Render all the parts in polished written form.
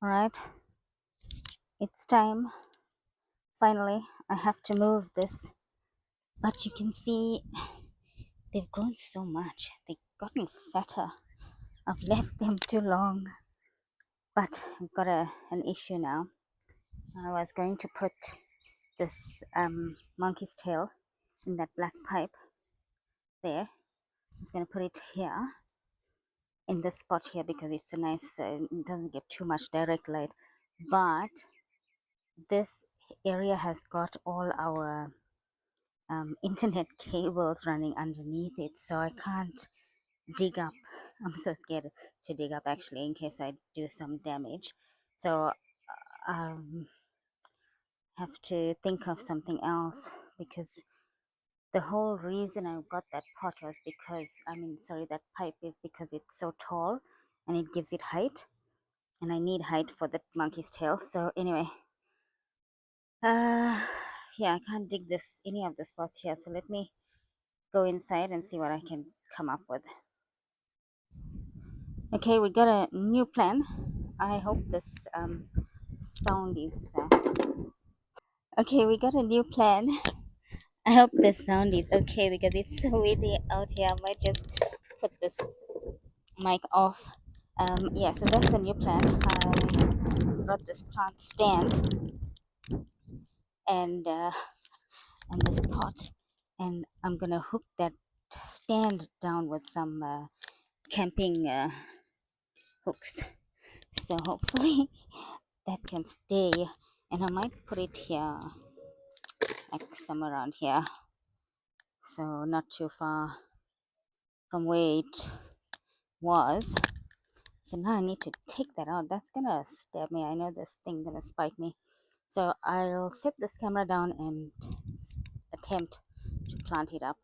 All right, it's time. Finally, I have to move this. But you can see they've grown so much. They've gotten fatter. I've left them too long. But I've got an issue now. I was going to put this monkey's tail in that black pipe there. I was going to put it here in this spot here because it's a nice, it doesn't get too much direct light. But this area has got all our internet cables running underneath it, so I can't dig up. I'm so scared to dig up actually in case I do some damage. So um, have to think of something else because the whole reason I got that pot was because that pipe is because it's so tall and it gives it height, and I need height for the monkey's tail. So anyway, yeah, I can't dig this any of the spots here. So let me go inside and see what I can come up with. Okay, we got a new plan. I hope this sound is okay. We got a new plan. I hope this sound is okay because it's so windy out here. I might just put this mic off. Yeah, so that's the new plan. I brought this plant stand and and this pot, and I'm gonna hook that stand down with some camping hooks. So hopefully that can stay, and I might put it here, like somewhere around here, so not too far from where it was. So now I need to take that out. That's gonna stab me. I know this thing gonna spike me. So I'll set this camera down and attempt to plant it up.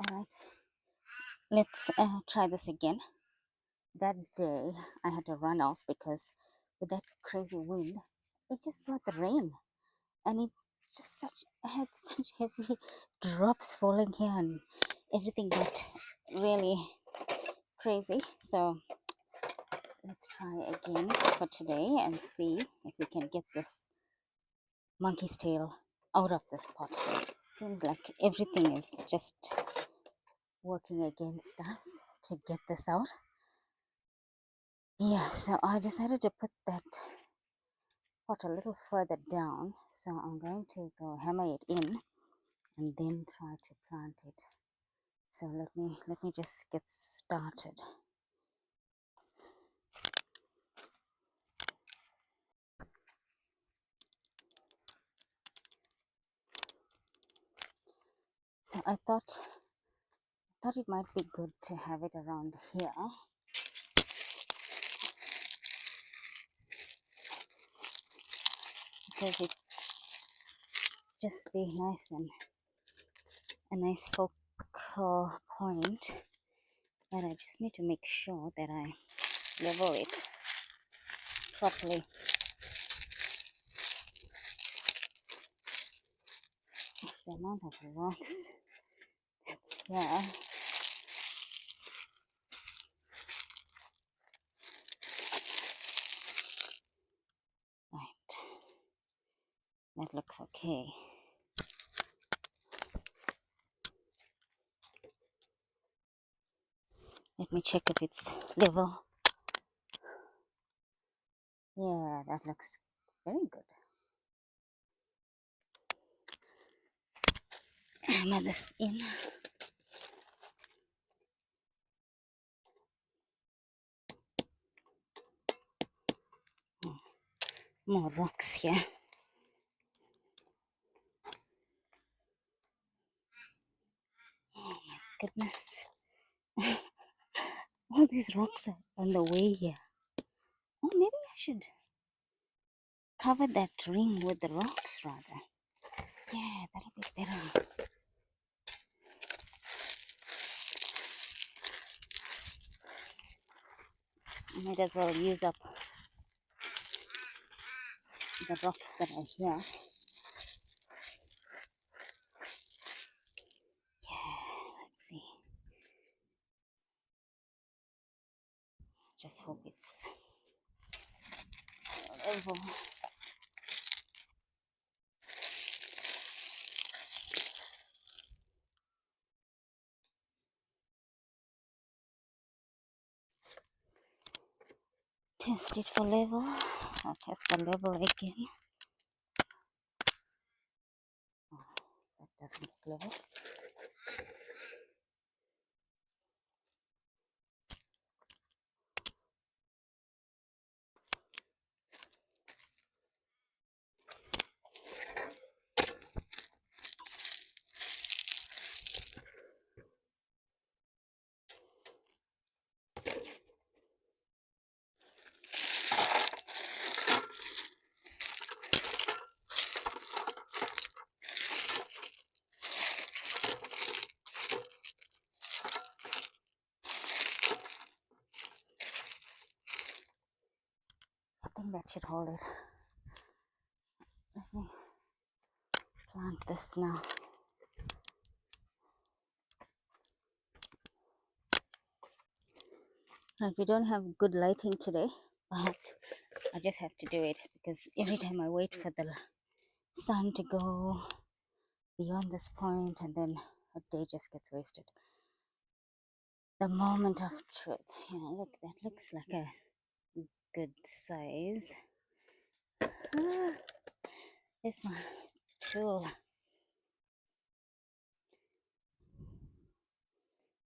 All right, let's try this again. That day I had to run off because with that crazy wind, it just brought the rain, and it just such I had such heavy drops falling here, and everything got really crazy. So let's try again for today and see if we can get this monkey's tail out of this pot. Seems like everything is just working against us to get this out. Yeah, so I decided to put that pot a little further down. So I'm going to go hammer it in and then try to plant it. So let me just get started. So I thought it might be good to have it around here because it just be nice and a nice focal point. But I just need to make sure that I level it properly. The amount of rocks that's here. Right, that looks okay. Let me check if it's level. Yeah, that looks very good. Hammer this in. More rocks here. Oh my goodness. all these rocks are on the way here. Oh, maybe I should cover that ring with the rocks rather. Yeah, that'll be better. I might as well use up the rocks that are here. Yeah, let's see. Just hope it's level. Test it for level. I'll test the level again. Oh, that doesn't look level. I think that should hold it. Let me plant this now. Right, we don't have good lighting today, but I just have to do it because every time I wait for the sun to go beyond this point and then a day just gets wasted. The moment of truth. Yeah, look, that looks like a good size. There's my tool.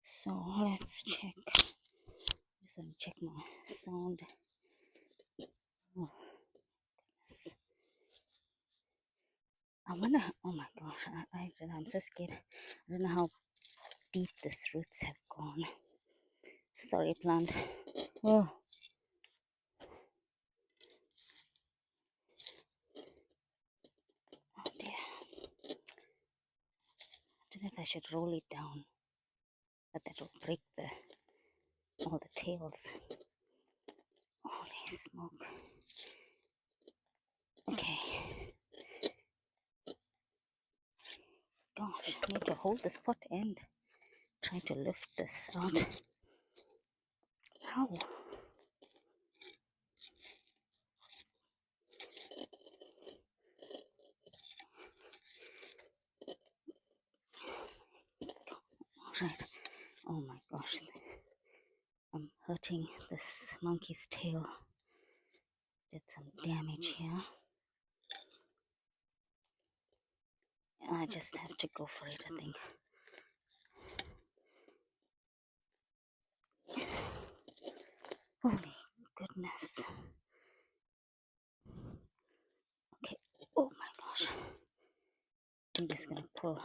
So let's check. Just want to check my sound. Oh, goodness. I wonder. Oh my gosh! I'm so scared. I don't know how deep these roots have gone. Sorry, plant. Oh. Oh dear. I don't know if I should roll it down, but that will break all the tails. Holy smoke. Okay. Gosh, I need to hold this pot and try to lift this out. Ow. Alright. Oh my gosh. I'm hurting this monkey's tail. Did some damage here. I just have to go for it, I think. Holy goodness. Okay. Oh my gosh. I'm just gonna pull.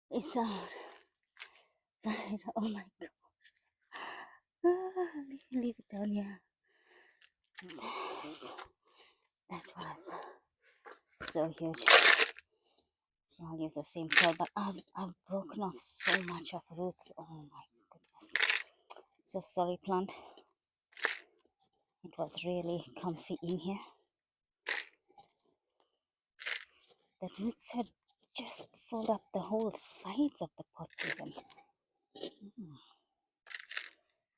It's out. Right. Oh my gosh. Leave it down here. That was so huge. So I'll use the same tool, but I've broken off so much of roots. Oh my goodness. So sorry, plant. It was really comfy in here. The roots had just filled up the whole sides of the pot even.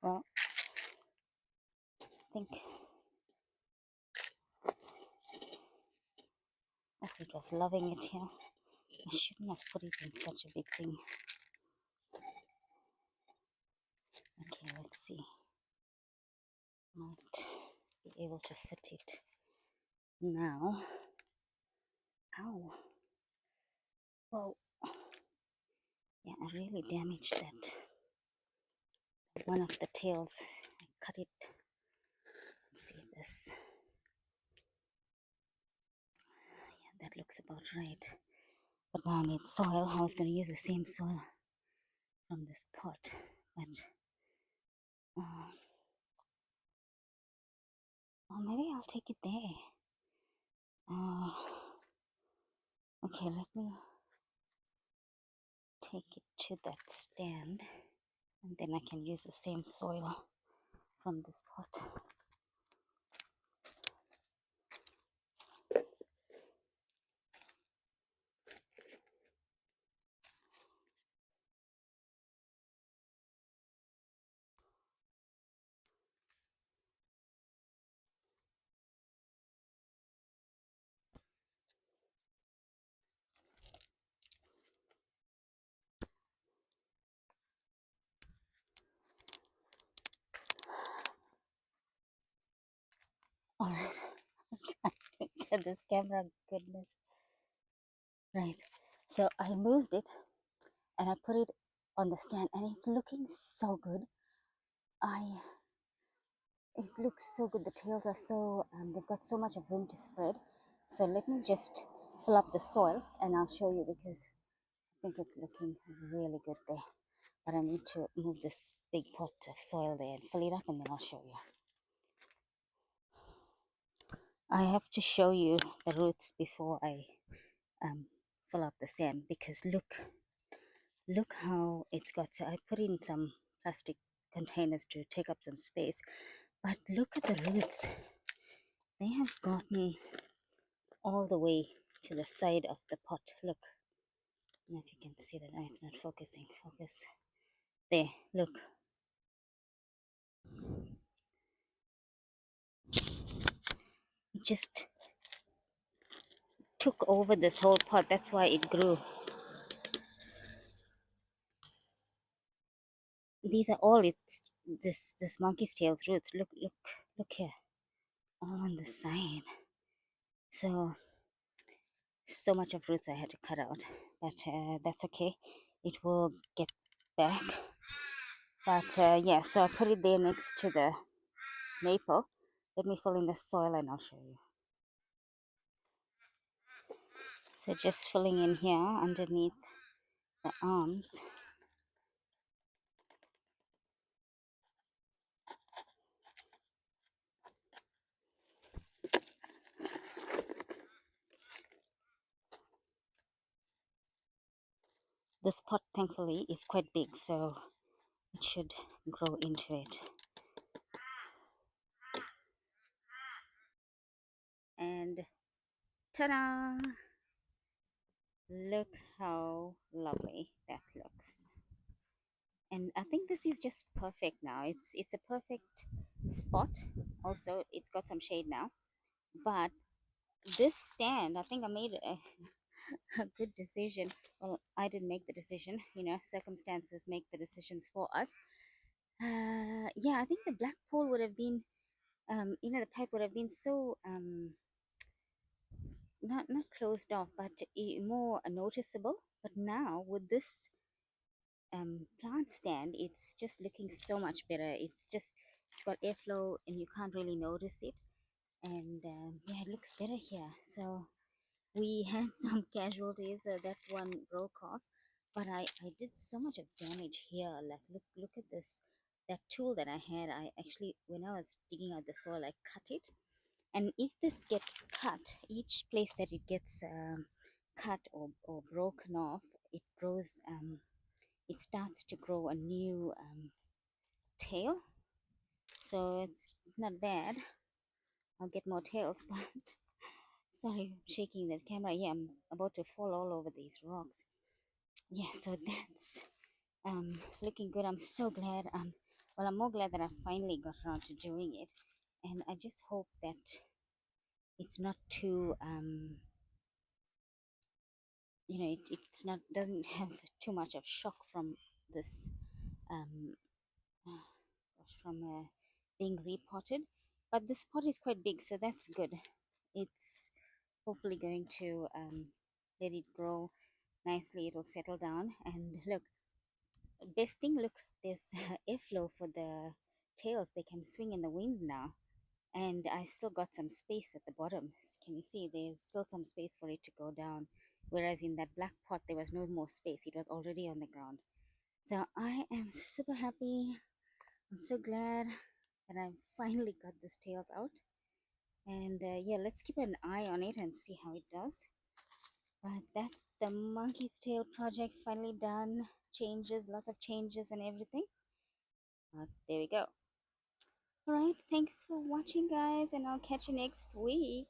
Well, I think it was loving it here. I shouldn't have put it in such a big thing. Okay, let's see. Might be able to fit it now. Ow. Whoa. Yeah, I really damaged that. One of the tails. I cut it. Let's see this. looks about right. But now I need soil. I was going to use the same soil from this pot, but uh, or maybe I'll take it there. Okay, let me take it to that stand, and then I can use the same soil from this pot. All right, to this camera, goodness. Right, so I moved it and I put it on the stand, and it's looking so good. It looks so good. The tails are so they've got so much of room to spread. So let me just fill up the soil and I'll show you, because I think it's looking really good there. But I need to move this big pot of soil there and fill it up, and then I'll show you. I have to show you the roots before I fill up the sand, because look how it's got. So I put in some plastic containers to take up some space, but look at the roots. They have gotten all the way to the side of the pot. Look, I don't know if you can see that. No, it's not focusing. Focus there. Look, it just took over this whole pot. That's why it grew. These are all it's this monkey's tail's roots. Look here, all on the side. So much of roots I had to cut out, but that's okay. It will get back. But yeah, so I put it there next to the maple. Let me fill in the soil and I'll show you. So just filling in here underneath the arms. This pot thankfully is quite big, so it should grow into it. And ta-da! Look how lovely that looks. And I think this is just perfect now. It's a perfect spot. Also, it's got some shade now. But this stand, I think I made a good decision. Well, I didn't make the decision. Circumstances make the decisions for us. Yeah, I think the black pole would have been, the pipe would have been so not closed off, but more noticeable. But now with this plant stand, it's just looking so much better. It's got airflow and you can't really notice it. And yeah, it looks better here. So we had some casualties. That one broke off, but I did so much of damage here. Like look at this. That tool that I had, I actually, when I was digging out the soil, I cut it. And if this gets cut, each place that it gets cut or broken off, it grows it starts to grow a new tail. So it's not bad. I'll get more tails. But sorry, I'm shaking that camera. Yeah, I'm about to fall all over these rocks. Yeah, so that's looking good. I'm so glad. Well, I'm more glad that I finally got around to doing it. And I just hope that it's not too it's not doesn't have too much of shock from this um from being repotted. But this pot is quite big, so that's good. It's hopefully going to let it grow nicely. It'll settle down. And look, best thing, look, there's airflow for the tails. They can swing in the wind now. and I still got some space at the bottom. Can you see? There's still some space for it to go down, whereas in that black pot there was no more space. It was already on the ground. So I am super happy. I'm so glad that I finally got this tails out. And yeah, let's keep an eye on it and see how it does. But that's the monkey's tail project finally done. Changes, lots of changes and everything. There we go. Alright, thanks for watching, guys, and I'll catch you next week.